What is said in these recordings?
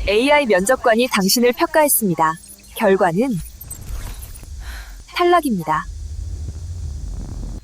AI 면접관이 당신을 평가했습니다. 결과는 탈락입니다.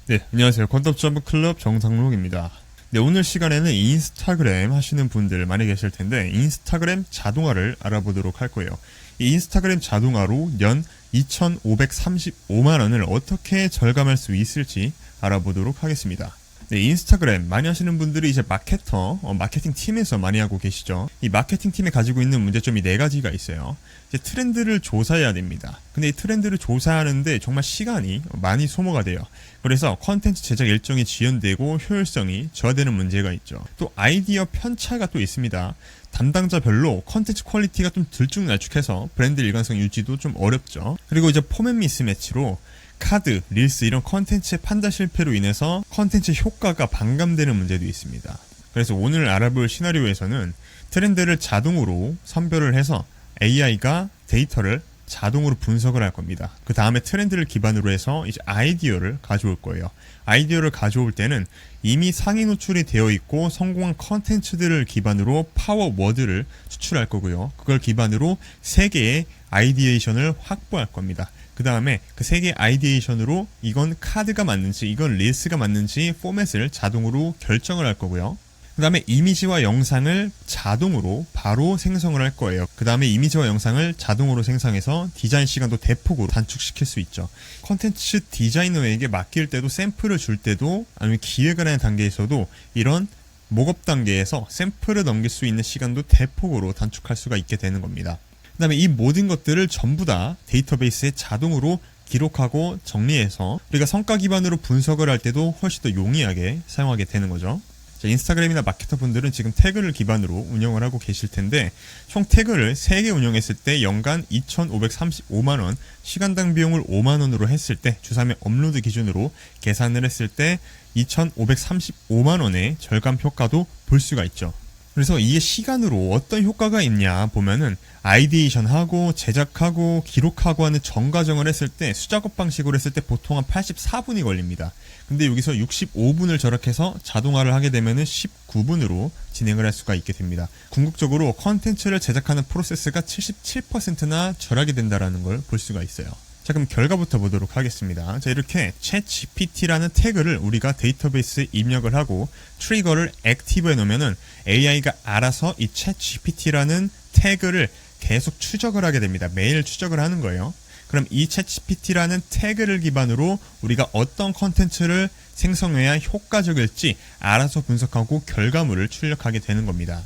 네, 안녕하세요. 퀀텀점프 클럽 정상록입니다. 네, 오늘 시간에는 인스타그램 하시는 분들 많이 계실 텐데 인스타그램 자동화를 알아보도록 할 거예요. 이 인스타그램 자동화로 연 2,535만 원을 어떻게 절감할 수 있을지 알아보도록 하겠습니다. 네, 인스타그램 많이 하시는 분들이 이제 마케팅 팀에서 많이 하고 계시죠. 이 마케팅 팀에 가지고 있는 문제점이 4가지가 있어요. 이제 트렌드를 조사해야 됩니다. 근데 이 트렌드를 조사하는데 정말 시간이 많이 소모가 돼요. 그래서 컨텐츠 제작 일정이 지연되고 효율성이 저하되는 문제가 있죠. 또 아이디어 편차가 또 있습니다. 담당자별로 컨텐츠 퀄리티가 좀 들쭉날쭉해서 브랜드 일관성 유지도 좀 어렵죠. 그리고 이제 포맷 미스매치로 카드, 릴스 이런 컨텐츠의 판단 실패로 인해서 컨텐츠 효과가 반감되는 문제도 있습니다. 그래서 오늘 알아볼 시나리오에서는 트렌드를 자동으로 선별을 해서 AI가 데이터를 자동으로 분석을 할 겁니다. 그 다음에 트렌드를 기반으로 해서 이제 아이디어를 가져올 거예요. 아이디어를 가져올 때는 이미 상위 노출이 되어 있고 성공한 컨텐츠들을 기반으로 파워워드를 추출할 거고요. 그걸 기반으로 3개의 아이디에이션을 확보할 겁니다. 그 다음에 그 3개의 아이디에이션으로 이건 카드가 맞는지 이건 릴스가 맞는지 포맷을 자동으로 결정을 할 거고요. 그 다음에 이미지와 영상을 자동으로 바로 생성을 할 거예요. 그 다음에 이미지와 영상을 자동으로 생성해서 디자인 시간도 대폭으로 단축시킬 수 있죠. 컨텐츠 디자이너에게 맡길 때도 샘플을 줄 때도 아니면 기획을 하는 단계에서도 이런 목업 단계에서 샘플을 넘길 수 있는 시간도 대폭으로 단축할 수가 있게 되는 겁니다. 그 다음에 이 모든 것들을 전부 다 데이터베이스에 자동으로 기록하고 정리해서 우리가 성과 기반으로 분석을 할 때도 훨씬 더 용이하게 사용하게 되는 거죠. 자, 인스타그램이나 마케터 분들은 지금 태그를 기반으로 운영을 하고 계실 텐데 총 태그를 3개 운영했을 때 연간 2,535만원, 시간당 비용을 5만원으로 했을 때 주사면 업로드 기준으로 계산을 했을 때 2,535만원의 절감 효과도 볼 수가 있죠. 그래서 이게 시간으로 어떤 효과가 있냐 보면은 아이디에이션하고 제작하고 기록하고 하는 전 과정을 했을 때 수작업 방식으로 했을 때 보통 한 84분이 걸립니다. 근데 여기서 65분을 절약해서 자동화를 하게 되면은 19분으로 진행을 할 수가 있게 됩니다. 궁극적으로 컨텐츠를 제작하는 프로세스가 77%나 절약이 된다라는 걸 볼 수가 있어요. 자, 그럼 결과부터 보도록 하겠습니다. 자, 이렇게 chatGPT라는 태그를 우리가 데이터베이스에 입력을 하고 트리거를 액티브해 놓으면은 AI가 알아서 이 chatGPT라는 태그를 계속 추적을 하게 됩니다. 매일 추적을 하는 거예요. 그럼 이 chatGPT라는 태그를 기반으로 우리가 어떤 컨텐츠를 생성해야 효과적일지 알아서 분석하고 결과물을 출력하게 되는 겁니다.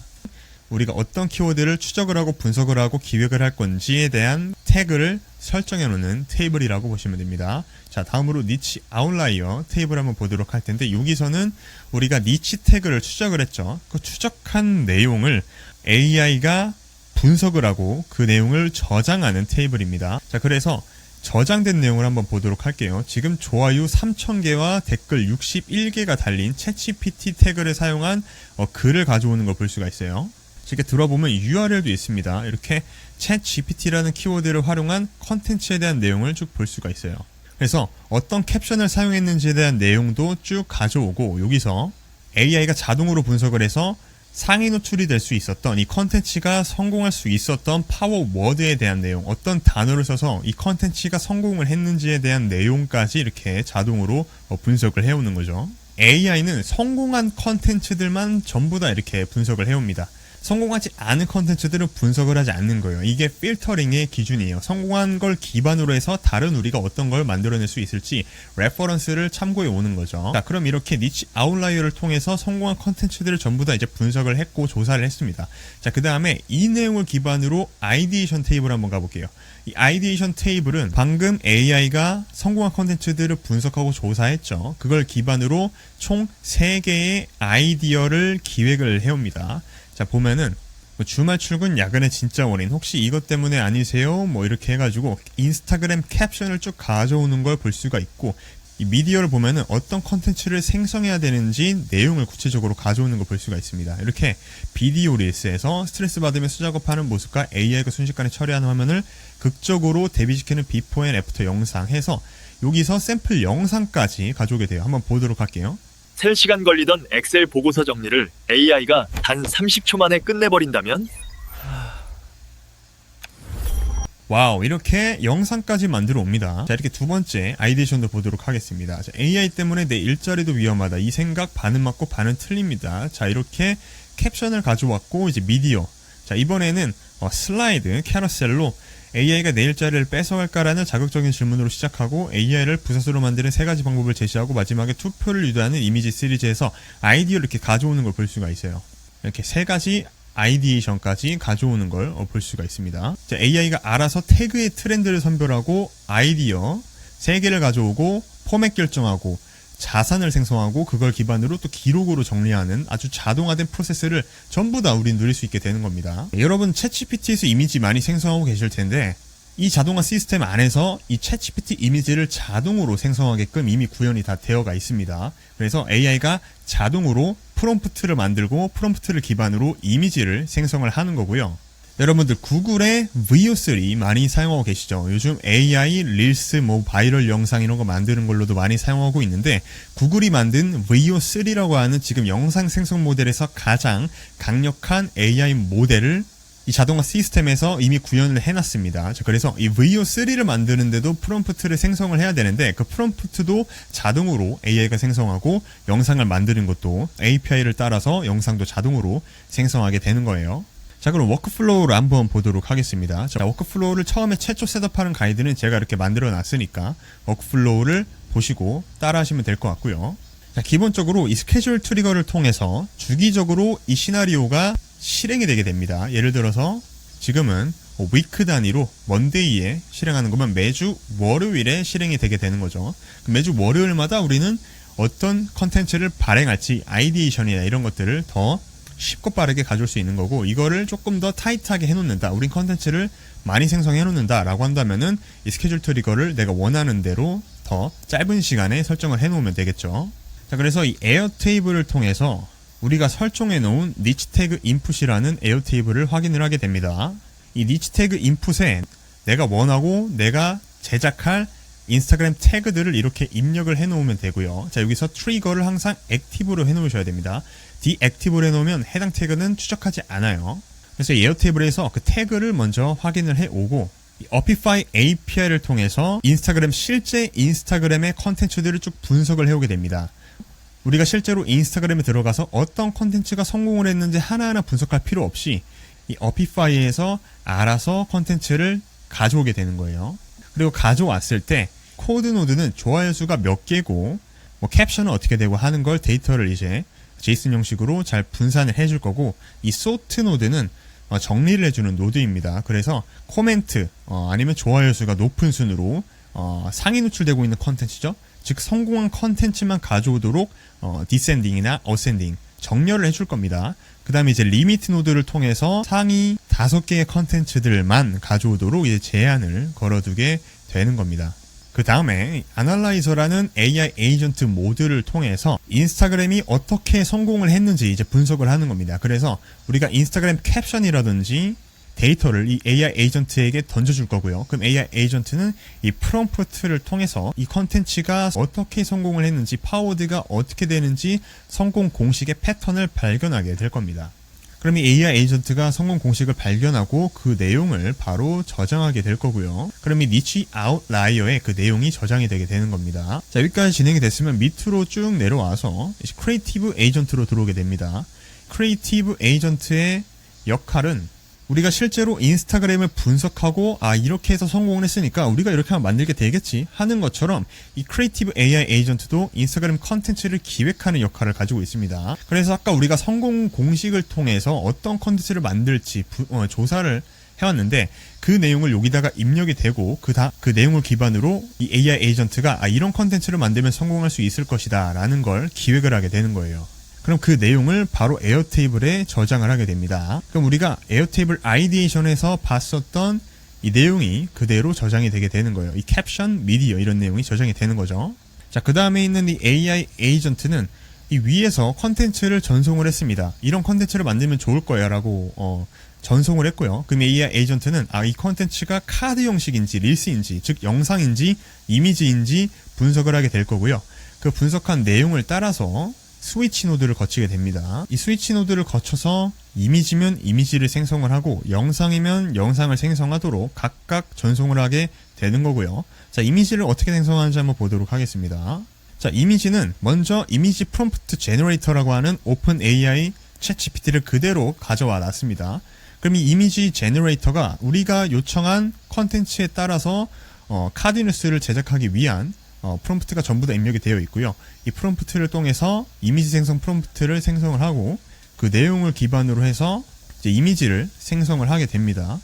우리가 어떤 키워드를 추적을 하고 분석을 하고 기획을 할 건지에 대한 태그를 설정해 놓는 테이블이라고 보시면 됩니다. 자, 다음으로 니치 아웃라이어 테이블 한번 보도록 할 텐데 여기서는 우리가 니치 태그를 추적을 했죠. 그 추적한 내용을 AI가 분석을 하고 그 내용을 저장하는 테이블입니다. 자, 그래서 저장된 내용을 한번 보도록 할게요. 지금 좋아요 3,000개와 댓글 61개가 달린 챗GPT 태그를 사용한 글을 가져오는 걸 볼 수가 있어요. 이렇게 들어보면 URL도 있습니다. 이렇게 챗GPT라는 키워드를 활용한 컨텐츠에 대한 내용을 쭉 볼 수가 있어요. 그래서 어떤 캡션을 사용했는지에 대한 내용도 쭉 가져오고 여기서 AI가 자동으로 분석을 해서 상위 노출이 될 수 있었던 이 컨텐츠가 성공할 수 있었던 파워워드에 대한 내용, 어떤 단어를 써서 이 컨텐츠가 성공을 했는지에 대한 내용까지 이렇게 자동으로 분석을 해오는 거죠. AI는 성공한 컨텐츠들만 전부 다 이렇게 분석을 해옵니다. 성공하지 않은 컨텐츠들은 분석을 하지 않는 거예요. 이게 필터링의 기준이에요. 성공한 걸 기반으로 해서 다른 우리가 어떤 걸 만들어낼 수 있을지 레퍼런스를 참고해 오는 거죠. 자, 그럼 이렇게 니치 아웃라이어를 통해서 성공한 컨텐츠들을 전부 다 이제 분석을 했고 조사를 했습니다. 자, 그 다음에 이 내용을 기반으로 아이디에이션 테이블 한번 가볼게요. 이 아이디에이션 테이블은 방금 AI가 성공한 컨텐츠들을 분석하고 조사했죠. 그걸 기반으로 총 3개의 아이디어를 기획을 해옵니다. 자, 보면은 주말 출근 야근의 진짜 원인 혹시 이것 때문에 아니세요? 뭐 이렇게 해가지고 인스타그램 캡션을 쭉 가져오는 걸 볼 수가 있고 이 미디어를 보면은 어떤 컨텐츠를 생성해야 되는지 내용을 구체적으로 가져오는 걸 볼 수가 있습니다. 이렇게 비디오 릴스에서 스트레스 받으며 수작업하는 모습과 AI가 순식간에 처리하는 화면을 극적으로 대비시키는 비포 앤 애프터 영상 해서 여기서 샘플 영상까지 가져오게 돼요. 한번 보도록 할게요. 3시간 걸리던 엑셀 보고서 정리를 AI가 단 30초 만에 끝내버린다면? 와우, 이렇게 영상까지 만들어 옵니다. 자, 이렇게 두 번째 아이디에이션도 보도록 하겠습니다. 자, AI 때문에 내 일자리도 위험하다. 이 생각 반은 맞고 반은 틀립니다. 자, 이렇게 캡션을 가져왔고, 이제 미디어. 자, 이번에는 슬라이드, 캐러셀로 AI가 내 일자리를 뺏어갈까라는 자극적인 질문으로 시작하고 AI를 부서스로 만드는 세 가지 방법을 제시하고 마지막에 투표를 유도하는 이미지 시리즈에서 아이디어를 이렇게 가져오는 걸 볼 수가 있어요. 이렇게 세 가지 아이디에이션까지 가져오는 걸 볼 수가 있습니다. 자, AI가 알아서 태그의 트렌드를 선별하고 아이디어 3개를 가져오고 포맷 결정하고 자산을 생성하고 그걸 기반으로 또 기록으로 정리하는 아주 자동화된 프로세스를 전부 다 우린 누릴 수 있게 되는 겁니다. 여러분 챗GPT에서 이미지 많이 생성하고 계실 텐데 이 자동화 시스템 안에서 이 챗GPT 이미지를 자동으로 생성하게끔 이미 구현이 다 되어가 있습니다. 그래서 AI가 자동으로 프롬프트를 만들고 프롬프트를 기반으로 이미지를 생성을 하는 거고요. 여러분들 구글의 VO3 많이 사용하고 계시죠? 요즘 AI, 릴스, 뭐 바이럴 영상 이런 거 만드는 걸로도 많이 사용하고 있는데 구글이 만든 VO3라고 하는 지금 영상 생성 모델에서 가장 강력한 AI 모델을 이 자동화 시스템에서 이미 구현을 해놨습니다. 그래서 이 VO3를 만드는데도 프롬프트를 생성을 해야 되는데 그 프롬프트도 자동으로 AI가 생성하고 영상을 만드는 것도 API를 따라서 영상도 자동으로 생성하게 되는 거예요. 자, 그럼 워크플로우를 한번 보도록 하겠습니다. 자, 워크플로우를 처음에 최초 셋업하는 가이드는 제가 이렇게 만들어 놨으니까 워크플로우를 보시고 따라 하시면 될 것 같고요. 자, 기본적으로 이 스케줄 트리거를 통해서 주기적으로 이 시나리오가 실행이 되게 됩니다. 예를 들어서 지금은 위크 단위로 먼데이에 실행하는 거면 매주 월요일에 실행이 되게 되는 거죠. 매주 월요일마다 우리는 어떤 컨텐츠를 발행할지 아이디에이션이나 이런 것들을 더 쉽고 빠르게 가져올 수 있는 거고 이거를 조금 더 타이트하게 해놓는다. 우린 컨텐츠를 많이 생성해 놓는다 라고 한다면은 이 스케줄 트리거를 내가 원하는 대로 더 짧은 시간에 설정을 해 놓으면 되겠죠. 자, 그래서 이 에어테이블을 통해서 우리가 설정해 놓은 니치 태그 인풋이라는 에어테이블을 확인을 하게 됩니다. 이 니치 태그 인풋에 내가 원하고 내가 제작할 인스타그램 태그들을 이렇게 입력을 해 놓으면 되고요. 자, 여기서 트리거를 항상 액티브로 해 놓으셔야 됩니다. 디액티브로 해 놓으면 해당 태그는 추적하지 않아요. 그래서 에어테이블에서 그 태그를 먼저 확인을 해 오고 어피파이 API를 통해서 실제 인스타그램의 컨텐츠들을 쭉 분석을 해오게 됩니다. 우리가 실제로 인스타그램에 들어가서 어떤 컨텐츠가 성공을 했는지 하나하나 분석할 필요 없이 이 어피파이에서 알아서 컨텐츠를 가져오게 되는 거예요. 그리고 가져왔을 때 코드 노드는 좋아요 수가 몇 개고 뭐 캡션은 어떻게 되고 하는 걸 데이터를 이제 제이슨 형식으로 잘 분산을 해줄 거고 이 소트 노드는 정리를 해주는 노드입니다. 그래서 코멘트 아니면 좋아요 수가 높은 순으로 상위 노출되고 있는 컨텐츠죠. 즉 성공한 컨텐츠만 가져오도록 디센딩이나 어센딩 정렬을 해줄 겁니다. 그 다음에 이제 리미트 노드를 통해서 상위 5개의 컨텐츠들만 가져오도록 이제 제한을 걸어두게 되는 겁니다. 그 다음에 아날라이저라는 AI 에이전트 모드를 통해서 인스타그램이 어떻게 성공을 했는지 이제 분석을 하는 겁니다. 그래서 우리가 인스타그램 캡션이라든지 데이터를 이 AI 에이전트에게 던져줄 거고요. 그럼 AI 에이전트는 이 프롬프트를 통해서 이 컨텐츠가 어떻게 성공을 했는지 파워드가 어떻게 되는지 성공 공식의 패턴을 발견하게 될 겁니다. 그럼 이 AI 에이전트가 성공 공식을 발견하고 그 내용을 바로 저장하게 될 거고요. 그럼 이 니치 아웃라이어에 그 내용이 저장이 되게 되는 겁니다. 자, 여기까지 진행이 됐으면 밑으로 쭉 내려와서 크리에이티브 에이전트로 들어오게 됩니다. 크리에이티브 에이전트의 역할은 우리가 실제로 인스타그램을 분석하고 이렇게 해서 성공을 했으니까 우리가 이렇게 하면 만들게 되겠지 하는 것처럼 이 크리에이티브 AI 에이전트도 인스타그램 컨텐츠를 기획하는 역할을 가지고 있습니다. 그래서 아까 우리가 성공 공식을 통해서 어떤 컨텐츠를 만들지 조사를 해왔는데 그 내용을 여기다가 입력이 되고 그 내용을 기반으로 이 AI 에이전트가 이런 컨텐츠를 만들면 성공할 수 있을 것이다 라는 걸 기획을 하게 되는 거예요. 그럼 그 내용을 바로 에어테이블에 저장을 하게 됩니다. 그럼 우리가 에어테이블 아이디에이션에서 봤었던 이 내용이 그대로 저장이 되게 되는 거예요. 이 캡션, 미디어 이런 내용이 저장이 되는 거죠. 자, 그 다음에 있는 이 AI 에이전트는 이 위에서 컨텐츠를 전송을 했습니다. 이런 컨텐츠를 만들면 좋을 거야 라고 전송을 했고요. 그럼 AI 에이전트는 이 컨텐츠가 카드 형식인지 릴스인지 즉 영상인지 이미지인지 분석을 하게 될 거고요. 그 분석한 내용을 따라서 스위치 노드를 거치게 됩니다. 이 스위치 노드를 거쳐서 이미지면 이미지를 생성을 하고 영상이면 영상을 생성하도록 각각 전송을 하게 되는 거고요. 자, 이미지를 어떻게 생성하는지 한번 보도록 하겠습니다. 자, 이미지는 먼저 이미지 프롬프트 제너레이터라고 하는 오픈 AI 챗GPT를 그대로 가져와 놨습니다. 그럼 이 이미지 제너레이터가 우리가 요청한 컨텐츠에 따라서 카드뉴스를 제작하기 위한 프롬프트가 전부 다 입력이 되어 있고요. 이 프롬프트를 통해서 이미지 생성 프롬프트를 생성을 하고 그 내용을 기반으로 해서 이제 이미지를 생성을 하게 됩니다.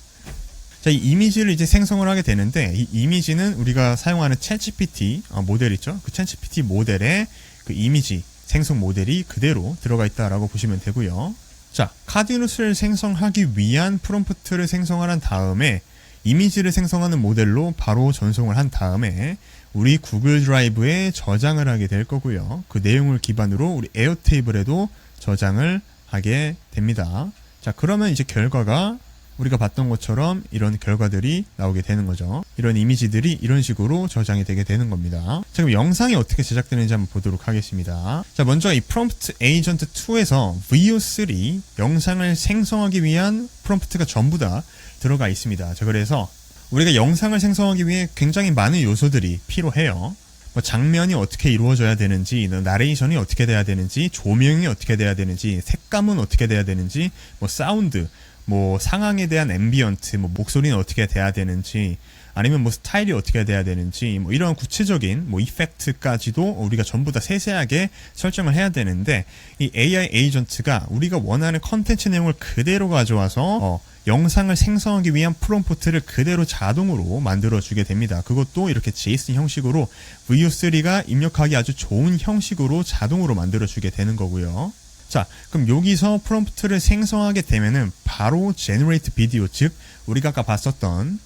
자, 이 이미지를 이제 생성을 하게 되는데 이 이미지는 우리가 사용하는 챗GPT 모델 있죠? 그 챗GPT 모델에 그 이미지 생성 모델이 그대로 들어가 있다라고 보시면 되고요. 자, 카드뉴스를 생성하기 위한 프롬프트를 생성을 한 다음에 이미지를 생성하는 모델로 바로 전송을 한 다음에 우리 구글 드라이브에 저장을 하게 될 거고요. 그 내용을 기반으로 우리 에어테이블에도 저장을 하게 됩니다. 자, 그러면 이제 결과가 우리가 봤던 것처럼 이런 결과들이 나오게 되는 거죠. 이런 이미지들이 이런 식으로 저장이 되게 되는 겁니다. 자, 그럼 영상이 어떻게 제작되는지 한번 보도록 하겠습니다. 자, 먼저 이 프롬프트 에이전트 2에서 VO3 영상을 생성하기 위한 프롬프트가 전부 다 들어가 있습니다. 자, 그래서 우리가 영상을 생성하기 위해 굉장히 많은 요소들이 필요해요. 뭐 장면이 어떻게 이루어져야 되는지, 나레이션이 어떻게 돼야 되는지, 조명이 어떻게 돼야 되는지, 색감은 어떻게 돼야 되는지, 뭐 사운드, 뭐 상황에 대한 앰비언트, 뭐 목소리는 어떻게 돼야 되는지, 아니면 뭐 스타일이 어떻게 돼야 되는지, 뭐 이런 구체적인 뭐 이펙트까지도 우리가 전부 다 세세하게 설정을 해야 되는데, 이 AI 에이전트가 우리가 원하는 컨텐츠 내용을 그대로 가져와서 영상을 생성하기 위한 프롬프트를 그대로 자동으로 만들어주게 됩니다. 그것도 이렇게 JSON 형식으로 VO3가 입력하기 아주 좋은 형식으로 자동으로 만들어주게 되는 거고요. 자, 그럼 여기서 프롬프트를 생성하게 되면은 바로 Generate Video, 즉 우리가 아까 봤었던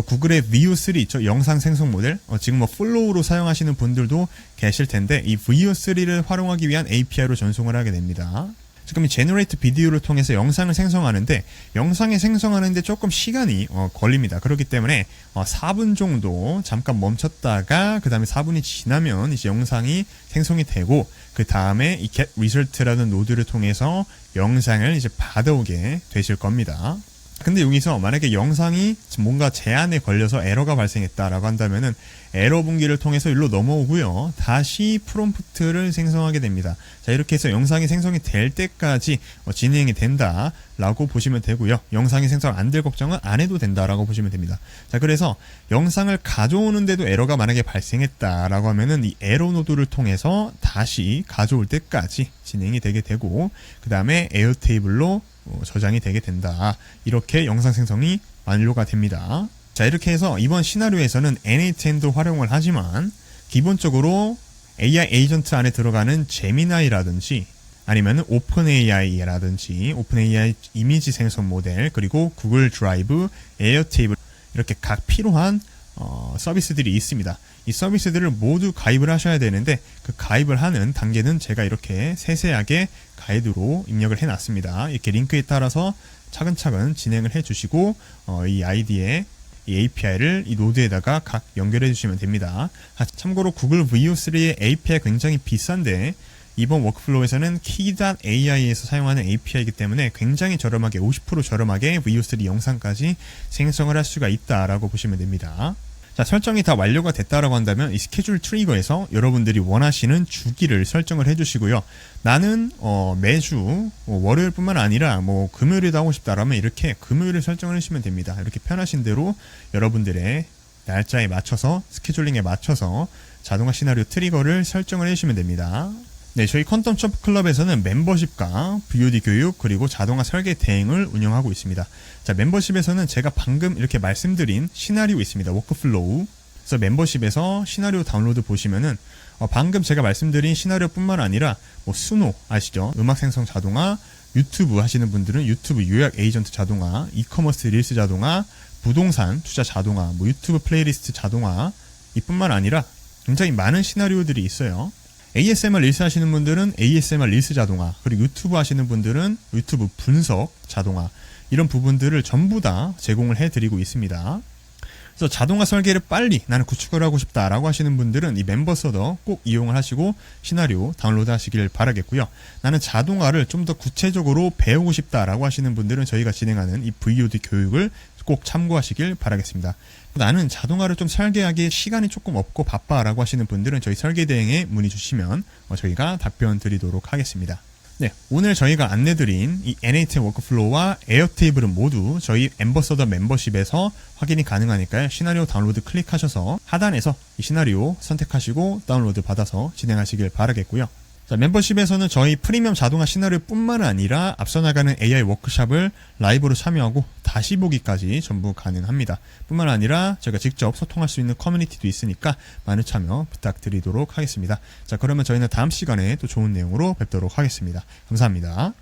구글의 VO3 있죠? 영상 생성 모델. 지금 뭐 플로우로 사용하시는 분들도 계실 텐데 이 VO3를 활용하기 위한 API로 전송을 하게 됩니다. 그럼 이 Generate Video를 통해서 영상을 생성하는데 영상을 생성하는데 조금 시간이 걸립니다. 그렇기 때문에 4분 정도 잠깐 멈췄다가 그 다음에 4분이 지나면 이제 영상이 생성이 되고 그 다음에 이 Get Result라는 노드를 통해서 영상을 이제 받아오게 되실 겁니다. 근데 여기서 만약에 영상이 뭔가 제한에 걸려서 에러가 발생했다라고 한다면은 에러 분기를 통해서 일로 넘어오고요. 다시 프롬프트를 생성하게 됩니다. 자, 이렇게 해서 영상이 생성이 될 때까지 진행이 된다라고 보시면 되고요. 영상이 생성 안 될 걱정은 안 해도 된다라고 보시면 됩니다. 자, 그래서 영상을 가져오는데도 에러가 만약에 발생했다라고 하면은 이 에러 노드를 통해서 다시 가져올 때까지 진행이 되게 되고 그 다음에 에어테이블로 저장이 되게 된다. 이렇게 영상 생성이 완료가 됩니다. 자, 이렇게 해서 이번 시나리오에서는 N8N도 활용을 하지만 기본적으로 AI 에이전트 안에 들어가는 제미나이라든지 아니면 오픈AI라든지 오픈AI 이미지 생성 모델 그리고 구글 드라이브, 에어테이블 이렇게 각 필요한 서비스들이 있습니다. 이 서비스들을 모두 가입을 하셔야 되는데 그 가입을 하는 단계는 제가 이렇게 세세하게 가이드로 입력을 해놨습니다. 이렇게 링크에 따라서 차근차근 진행을 해주시고 이 아이디에 이 API를 이 노드에다가 각 연결해 주시면 됩니다. 참고로 구글 VO3의 API가 굉장히 비싼데 이번 워크플로우에서는 key.ai에서 사용하는 API이기 때문에 굉장히 저렴하게 50% 저렴하게 VO3 영상까지 생성을 할 수가 있다라고 보시면 됩니다. 자, 설정이 다 완료가 됐다라고 한다면 이 스케줄 트리거에서 여러분들이 원하시는 주기를 설정을 해주시고요. 나는 매주 월요일뿐만 아니라 뭐 금요일에도 하고 싶다라면 이렇게 금요일을 설정을 해주시면 됩니다. 이렇게 편하신 대로 여러분들의 날짜에 맞춰서 스케줄링에 맞춰서 자동화 시나리오 트리거를 설정을 해주시면 됩니다. 네, 저희 퀀텀 점프 클럽에서는 멤버십과 VOD 교육 그리고 자동화 설계 대행을 운영하고 있습니다. 자, 멤버십에서는 제가 방금 이렇게 말씀드린 시나리오 있습니다. 워크플로우. 그래서 멤버십에서 시나리오 다운로드 보시면은 방금 제가 말씀드린 시나리오뿐만 아니라 뭐 수노 아시죠? 음악 생성 자동화, 유튜브 하시는 분들은 유튜브 요약 에이전트 자동화, 이커머스 릴스 자동화, 부동산 투자 자동화, 뭐 유튜브 플레이리스트 자동화 이뿐만 아니라 굉장히 많은 시나리오들이 있어요. ASMR 릴스 하시는 분들은 ASMR 릴스 자동화, 그리고 유튜브 하시는 분들은 유튜브 분석 자동화 이런 부분들을 전부 다 제공을 해드리고 있습니다. 그래서 자동화 설계를 빨리 나는 구축을 하고 싶다라고 하시는 분들은 이 멤버 서더 꼭 이용을 하시고 시나리오 다운로드 하시길 바라겠고요. 나는 자동화를 좀 더 구체적으로 배우고 싶다라고 하시는 분들은 저희가 진행하는 이 VOD 교육을 꼭 참고하시길 바라겠습니다. 나는 자동화를 좀 설계하기에 시간이 조금 없고 바빠라고 하시는 분들은 저희 설계대행에 문의 주시면 저희가 답변 드리도록 하겠습니다. 네, 오늘 저희가 안내드린 이 N8 워크플로우와 에어테이블은 모두 저희 엠버서더 멤버십에서 확인이 가능하니까요. 시나리오 다운로드 클릭하셔서 하단에서 이 시나리오 선택하시고 다운로드 받아서 진행하시길 바라겠고요. 자, 멤버십에서는 저희 프리미엄 자동화 시나리오 뿐만 아니라 앞서 나가는 AI 워크샵을 라이브로 참여하고 다시 보기까지 전부 가능합니다. 뿐만 아니라 저희가 직접 소통할 수 있는 커뮤니티도 있으니까 많은 참여 부탁드리도록 하겠습니다. 자, 그러면 저희는 다음 시간에 또 좋은 내용으로 뵙도록 하겠습니다. 감사합니다.